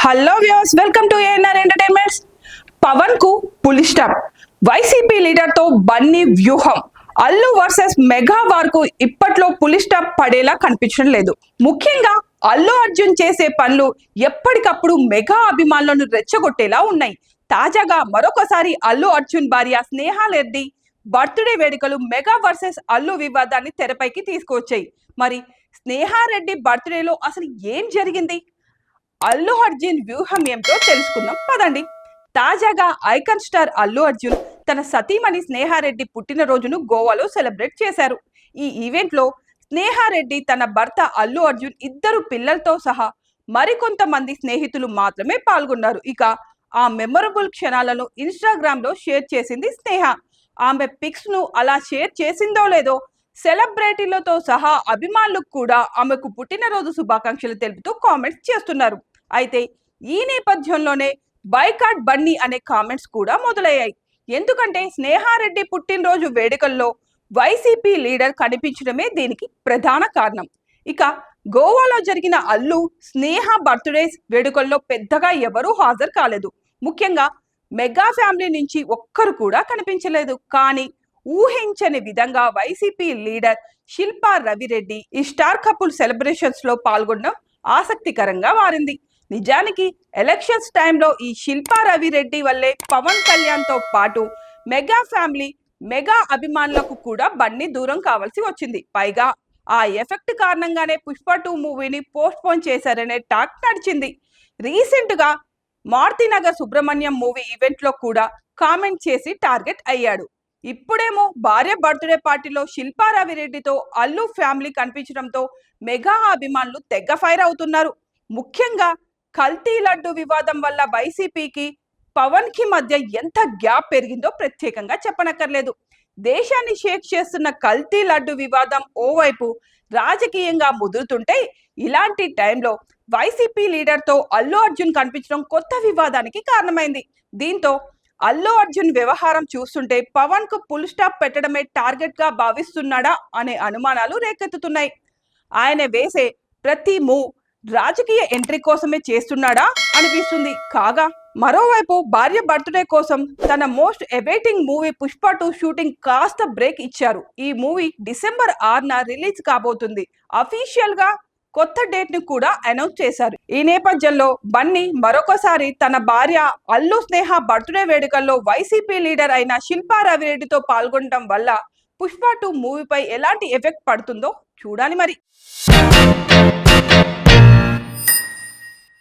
Hello viewers, welcome to A N R entertainments. Pavan కు Puli stop. YCP leader తో బన్నీ వ్యూహం. అల్లు వర్సెస్ మెగా వార్ కు ఇప్పట్లో పులి స్టాప్ పడేలా కనిపించడం లేదు. ముఖ్యంగా అల్లు అర్జున్ చేసే పనులు ఎప్పటికప్పుడు మెగా అభిమానులను రెచ్చగొట్టేలా ఉన్నాయి. తాజాగా మరొకసారి అల్లు అర్జున్ భార్య స్నేహారెడ్డి బర్త్డే వేడుకలు మెగా వర్సెస్ అల్లు వివాదాన్ని తెరపైకి తీసుకొచ్చాయి. మరి స్నేహారెడ్డి బర్త్డేలో అసలు ఏం జరిగింది? అల్లు అర్జున్ వ్యూహం ఏమిటో తెలుసుకుందాం పదండి. తాజాగా ఐకాన్ స్టార్ అల్లు అర్జున్ తన సతీమణి స్నేహారెడ్డి పుట్టినరోజును గోవాలో సెలబ్రేట్ చేశారు. ఈ ఈవెంట్ లో స్నేహారెడ్డి తన భర్త అల్లు అర్జున్ ఇద్దరు పిల్లలతో సహా మరికొంతమంది స్నేహితులు మాత్రమే పాల్గొన్నారు. ఇక ఆ మెమొరబుల్ క్షణాలను ఇన్స్టాగ్రామ్ లో షేర్ చేసింది స్నేహ. ఆమె పిక్స్ ను అలా షేర్ చేసిందో లేదో సెలబ్రిటీలతో సహా అభిమానులకు కూడా ఆమెకు పుట్టినరోజు శుభాకాంక్షలు తెలుపుతూ కామెంట్స్ చేస్తున్నారు. అయితే ఈ నేపథ్యంలోనే బైకాట్ బన్నీ అనే కామెంట్స్ కూడా మొదలయ్యాయి. ఎందుకంటే స్నేహారెడ్డి పుట్టినరోజు వేడుకల్లో వైసీపీ లీడర్ కనిపించడమే దీనికి ప్రధాన కారణం. ఇక గోవాలో జరిగిన అల్లు స్నేహ బర్త్డే వేడుకల్లో పెద్దగా ఎవరూ హాజరు కాలేదు. ముఖ్యంగా మెగా ఫ్యామిలీ నుంచి ఒక్కరు కూడా కనిపించలేదు. కానీ ఊహించని విధంగా వైసీపీ లీడర్ శిల్పా రవిరెడ్డి ఈ స్టార్ కపుల్ సెలబ్రేషన్స్ లో పాల్గొనడం ఆసక్తికరంగా మారింది. నిజానికి ఎలక్షన్స్ టైంలో ఈ శిల్పా రవిరెడ్డి వల్లే పవన్ కళ్యాణ్ తో పాటు మెగా ఫ్యామిలీ మెగా అభిమానులకు కూడా బన్నీ దూరం కావాల్సి వచ్చింది. పైగా ఆ ఎఫెక్ట్ కారణంగానే పుష్ప 2 మూవీని పోస్ట్ పోన్ చేశారనే టాక్ నడిచింది. రీసెంట్ గా మారుతినగర్ సుబ్రహ్మణ్యం మూవీ ఈవెంట్ లో కూడా కామెంట్ చేసి టార్గెట్ అయ్యాడు. ఇప్పుడేమో భార్య బర్త్డే పార్టీలో శిల్పా రవిరెడ్డితో అల్లు ఫ్యామిలీ కనిపించడంతో మెగా అభిమానులు తెగ ఫైర్ అవుతున్నారు. ముఖ్యంగా కల్తీ లడ్డు వివాదం వల్ల వైసీపీకి పవన్ కి మధ్య ఎంత గ్యాప్ పెరిగిందో ప్రత్యేకంగా చెప్పనక్కర్లేదు. దేశాన్ని షేక్ చేస్తున్న కల్తీ లడ్డు వివాదం ఓవైపు రాజకీయంగా ముదురుతుంటే, ఇలాంటి టైంలో వైసీపీ లీడర్ తో అల్లు అర్జున్ కనిపించడం కొత్త వివాదానికి కారణమైంది. దీంతో అల్లు అర్జున్ వ్యవహారం చూస్తుంటే పవన్ కు ఫుల్ స్టాప్ పెట్టడమే టార్గెట్ గా భావిస్తున్నాడా అనే అనుమానాలు రేకెత్తుతున్నాయి. ఆయన వేసే ప్రతి మూవ్ రాజకీయ ఎంట్రీ కోసమే చేస్తున్నాడా అనిపిస్తుంది. కాగా మరోవైపు భార్య బర్త్డే కోసం తన most awaiting movie Pushpa 2 shooting కాస్త బ్రేక్ ఇచ్చారు. ఈ మూవీ డిసెంబర్ 6న రిలీజ్ కాబోతుంది. అఫీషియల్ గా కొత్త డేట్ ని కూడా అనౌన్స్ చేశారు. ఈ నేపథ్యంలో బన్నీ మరొకసారి తన భార్య అల్లు స్నేహ బర్త్డే వేడుకల్లో వైసీపీ లీడర్ అయిన శిల్పా రవిరెడ్డితో పాల్గొనడం వల్ల పుష్ప 2 మూవీపై ఎలాంటి ఎఫెక్ట్ పడుతుందో చూడాలి మరి.